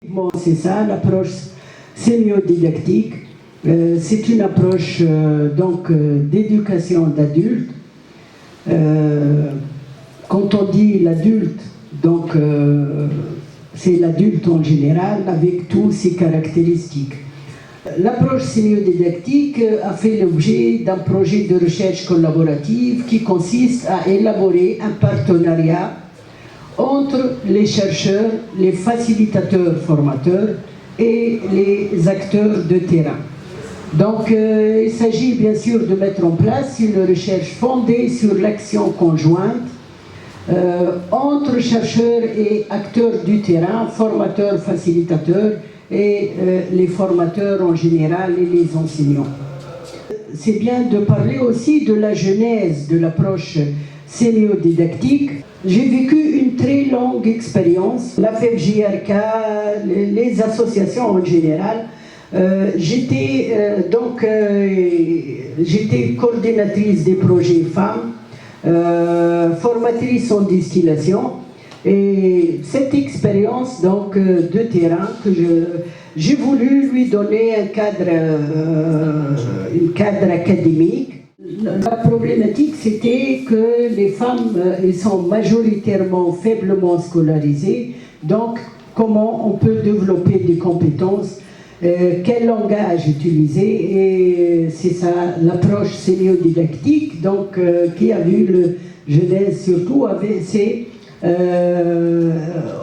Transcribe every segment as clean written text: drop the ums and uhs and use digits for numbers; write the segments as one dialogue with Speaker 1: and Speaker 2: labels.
Speaker 1: Bon, c'est ça, l'approche sémiodidactique. C'est une approche d'éducation d'adultes. Quand on dit l'adulte, c'est l'adulte en général avec toutes ses caractéristiques. L'approche sémiodidactique a fait l'objet d'un projet de recherche collaborative qui consiste à élaborer un partenariat entre les chercheurs, les facilitateurs formateurs et les acteurs de terrain. Donc il s'agit bien sûr de mettre en place une recherche fondée sur l'action conjointe entre chercheurs et acteurs du terrain, formateurs, facilitateurs et les formateurs en général et les enseignants. C'est bien de parler aussi de la genèse de l'approche sémiodidactique. J'ai vécu une très longue expérience, la FEFJRK, les associations en général. J'étais coordinatrice des projets femmes, formatrice en distillation, et cette expérience de terrain que j'ai voulu lui donner un cadre académique. La problématique, c'était que les femmes elles sont majoritairement faiblement scolarisées, donc comment on peut développer des compétences, quel langage utiliser, et c'est ça l'approche sémiodidactique qui a vu le genèse surtout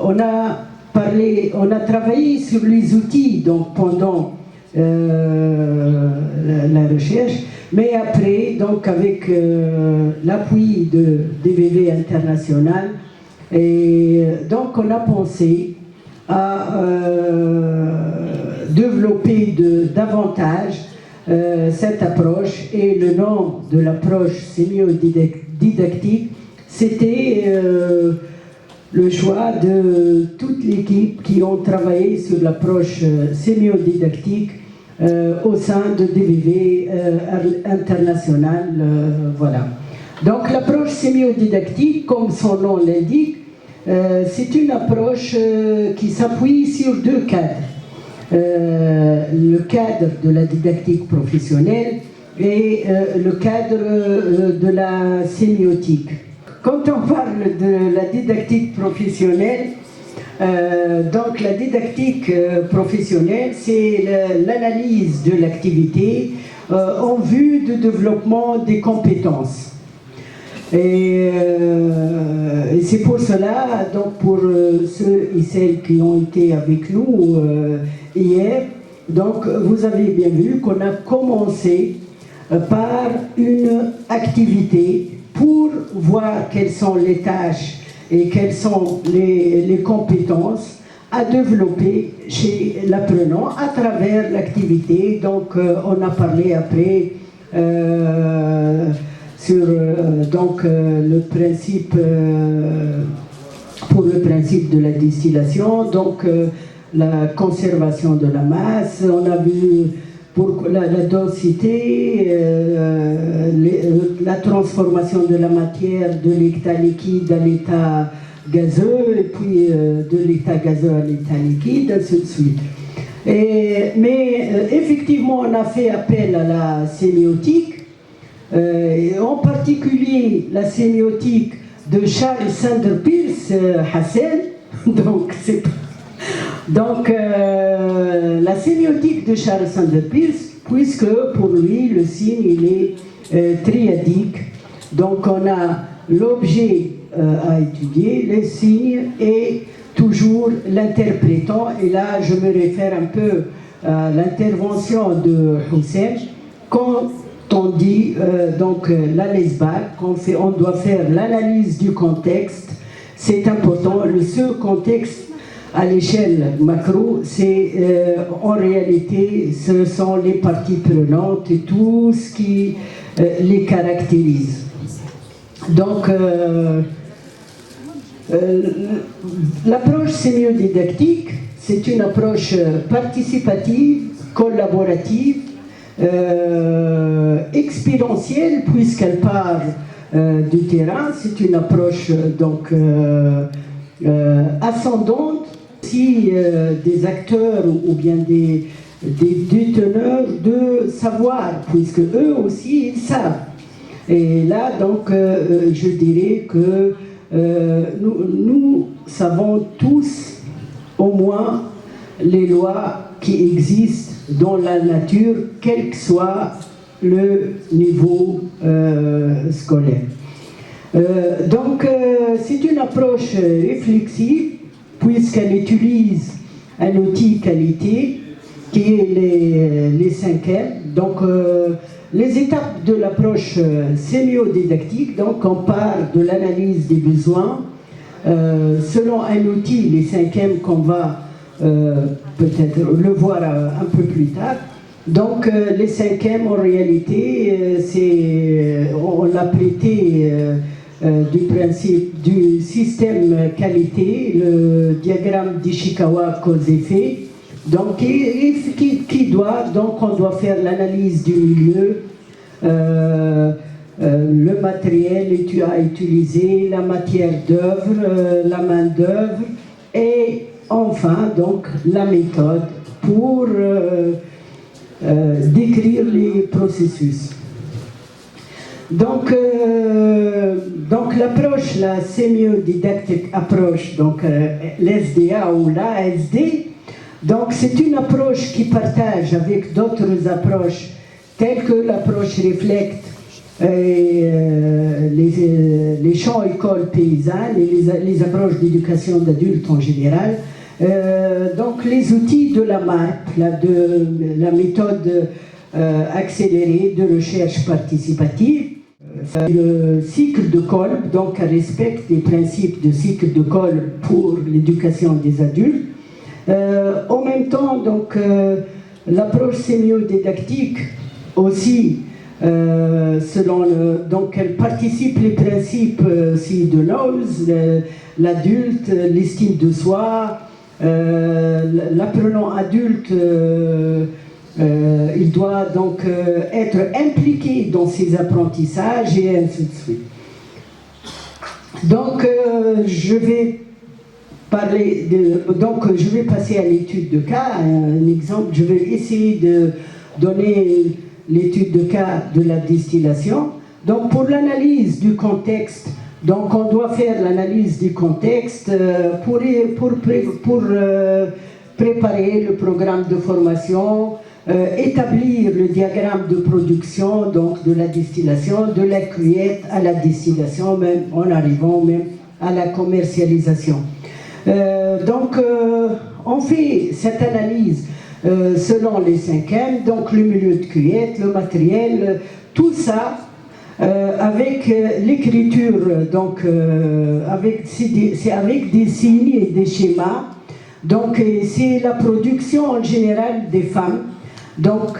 Speaker 1: on a travaillé sur les outils pendant la recherche, mais après avec l'appui de DVV International, et donc on a pensé à développer davantage cette approche, et le nom de l'approche sémiodidactique, c'était le choix de toute l'équipe qui ont travaillé sur l'approche sémiodidactique au sein de DVV International. Voilà. Donc l'approche sémiodidactique, comme son nom l'indique, c'est une approche qui s'appuie sur deux cadres. Le cadre de la didactique professionnelle et le cadre de la sémiotique. Quand on parle de la didactique professionnelle, la didactique professionnelle, c'est l'analyse de l'activité en vue du développement des compétences. Et c'est pour cela, pour ceux et celles qui ont été avec nous hier, vous avez bien vu qu'on a commencé par une activité pour voir quelles sont les tâches et quelles sont les compétences à développer chez l'apprenant à travers l'activité. On a parlé après sur le principe pour le principe de la distillation, la conservation de la masse. On a vu pour la densité, la transformation de la matière de l'état liquide à l'état gazeux, et puis de l'état gazeux à l'état liquide, ainsi de suite. Mais effectivement, on a fait appel à la sémiotique, en particulier la sémiotique de Charles Sanders Peirce Hassel. La sémiotique de Charles Sanders Peirce, puisque pour lui le signe il est triadique. Donc on a l'objet à étudier, les signes et toujours l'interprétant. Et là je me réfère un peu à l'intervention de Hussein quand on dit la LESBAC, on doit faire l'analyse du contexte. C'est important. Ce contexte à l'échelle macro, c'est en réalité, ce sont les parties prenantes et tout ce qui les caractérise. L'approche sémiodidactique, c'est une approche participative, collaborative, expérientielle puisqu'elle part du terrain. C'est une approche donc ascendante. Si des acteurs ou bien des déteneurs de savoir, puisque eux aussi ils savent. Et là donc je dirais que nous savons tous au moins les lois qui existent dans la nature, quel que soit le niveau scolaire. Donc c'est une approche réflexive puisqu'elle utilise un outil qualité qui est les 5M. Donc les étapes de l'approche sémiodidactique, donc on part de l'analyse des besoins selon un outil, les 5M qu'on va peut-être le voir un peu plus tard. Donc les 5M en réalité, on l'a prêté du principe du système qualité, le diagramme d'Ishikawa cause-effet. Donc qui doit, donc on doit faire l'analyse du milieu, le matériel à utiliser, la matière d'œuvre, la main d'œuvre et enfin donc la méthode pour décrire les processus. Donc l'approche, la sémiodidactique approche, donc l'SDA ou l'ASD, donc c'est une approche qui partage avec d'autres approches telles que l'approche Reflect, les champs écoles paysannes et les approches d'éducation d'adultes en général. Donc les outils de la MARP, la méthode accélérée de recherche participative, le cycle de Kolb, donc respecte les principes de cycle de Kolb pour l'éducation des adultes. En même temps, donc l'approche sémiodidactique aussi, donc elle participe les principes de Knowles, l'adulte, l'estime de soi, l'apprenant adulte. Il doit donc être impliqué dans ses apprentissages et ainsi de suite. Donc je vais passer à l'étude de cas, un exemple. Je vais essayer de donner l'étude de cas de la distillation. Donc pour l'analyse du contexte, donc on doit faire l'analyse du contexte pour préparer le programme de formation, établir le diagramme de production donc de la distillation, de la cueillette à la distillation, même en arrivant même à la commercialisation. On fait cette analyse selon les 5M, donc le milieu de cueillette, le matériel, tout ça avec l'écriture, donc c'est avec des signes et des schémas. Donc c'est la production en général des femmes. Donc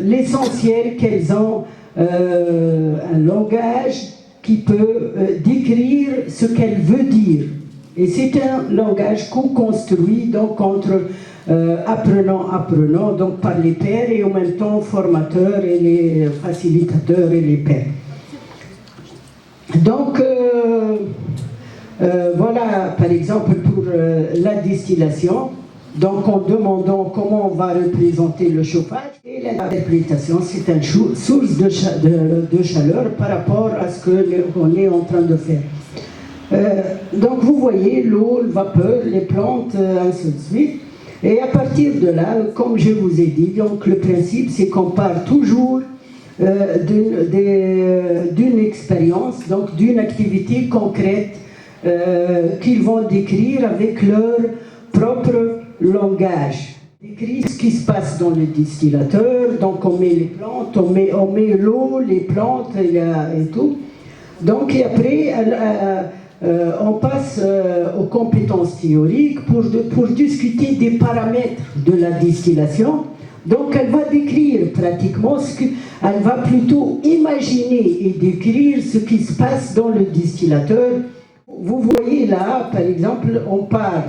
Speaker 1: l'essentiel qu'elles ont un langage qui peut décrire ce qu'elle veut dire. Et c'est un langage co-construit donc entre apprenants, donc par les pairs et en même temps formateurs et les facilitateurs et les pairs. Donc voilà par exemple pour la distillation, donc en demandant comment on va représenter le chauffage, et l'interprétation c'est une source de chaleur par rapport à ce qu'on est en train de faire. Donc vous voyez l'eau, le vapeur, les plantes, ainsi de suite. Et à partir de là, comme je vous ai dit, donc le principe c'est qu'on part toujours d'une expérience, donc d'une activité concrète qu'ils vont décrire avec leur propre langage. Décrire ce qui se passe dans le distillateur, donc on met les plantes, on met l'eau, les plantes et tout. Donc et après, on passe aux compétences théoriques pour discuter des paramètres de la distillation. Donc elle va décrire pratiquement elle va plutôt imaginer et décrire ce qui se passe dans le distillateur. Vous voyez là, par exemple, on part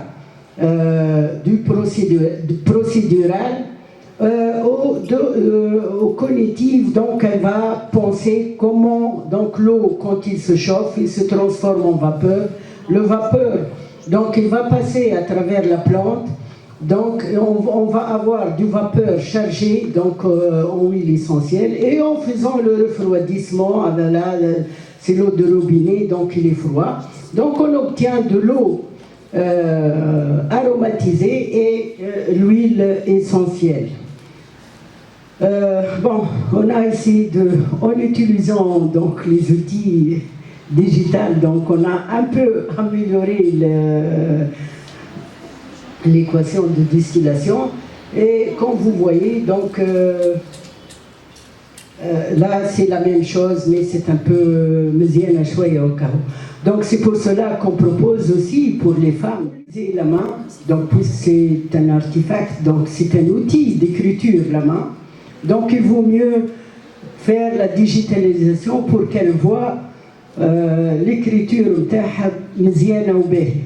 Speaker 1: du procédural au cognitif, donc elle va penser comment donc l'eau, quand il se chauffe, il se transforme en vapeur. Le vapeur, donc il va passer à travers la plante. Donc on va avoir du vapeur chargé donc, en huile essentielle, et en faisant le refroidissement, c'est l'eau de robinet, donc il est froid. Donc on obtient de l'eau aromatisée et l'huile essentielle. Bon, on a essayé en utilisant donc les outils digitaux, donc on a un peu amélioré l'équation de distillation, et comme vous voyez, donc là c'est la même chose, mais c'est un peu mezien chouette au cas où. Donc c'est pour cela qu'on propose aussi pour les femmes la main, donc c'est un artefact, donc c'est un outil d'écriture la main, donc il vaut mieux faire la digitalisation pour qu'elle voit l'écriture مزيانة وباهية.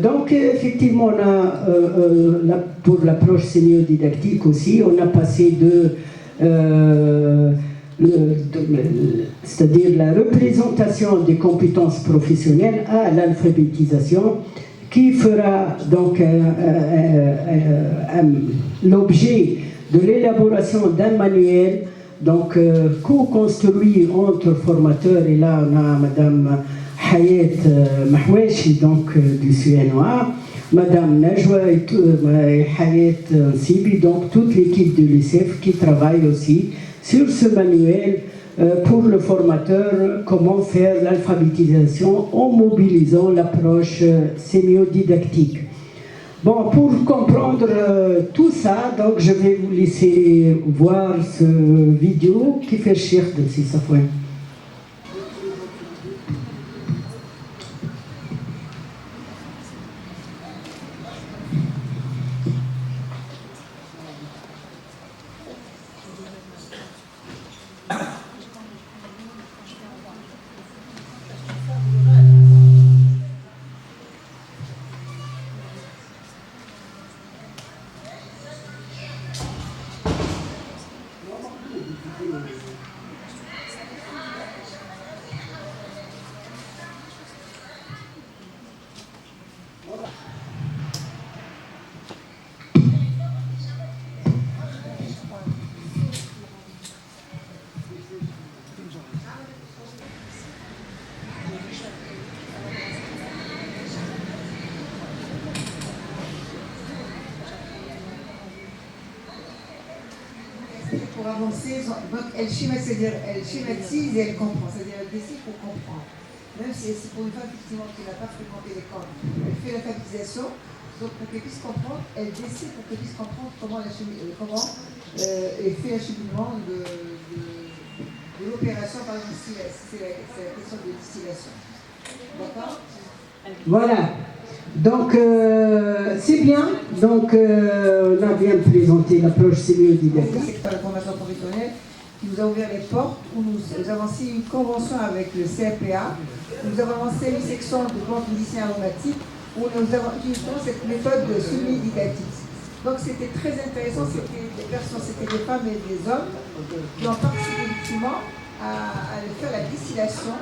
Speaker 1: Donc effectivement on a pour l'approche sémiodidactique aussi, on a passé c'est-à-dire la représentation des compétences professionnelles à l'alphabétisation, qui fera donc l'objet de l'élaboration d'un manuel donc co-construit entre formateurs, et là on a Madame Hayat Mahwashi, donc du Suénois, Madame Najwa et Hayat Sibi, donc toute l'équipe de l'ICEF qui travaille aussi sur ce manuel pour le formateur, comment faire l'alphabétisation en mobilisant l'approche sémiodidactique. Bon, pour comprendre tout ça, donc je vais vous laisser voir ce vidéo qui fait chier de Sissafouin.
Speaker 2: Pour avancer, donc elle schématise, et elle comprend, c'est-à-dire elle décide pour comprendre. Même si c'est pour une femme effectivement qui n'a pas fréquenté l'école, elle fait l'alphabétisation, donc pour qu'elle puisse comprendre, elle décide pour qu'elle puisse comprendre comment elle fait l'acheminement de l'opération, par exemple si c'est la question de distillation. D'accord?
Speaker 1: Voilà. Donc c'est bien, donc on a bien présenté l'approche sémiodidactique.
Speaker 2: Le secteur de formation professionnelle qui nous a ouvert les portes, où nous avons signé une convention avec le CRPA, nous avons lancé une section de plantes médicinales aromatiques, où nous avons utilisé cette méthode de sémiodidactique. Donc c'était très intéressant, c'était des femmes et des hommes qui ont participé effectivement à faire la distillation.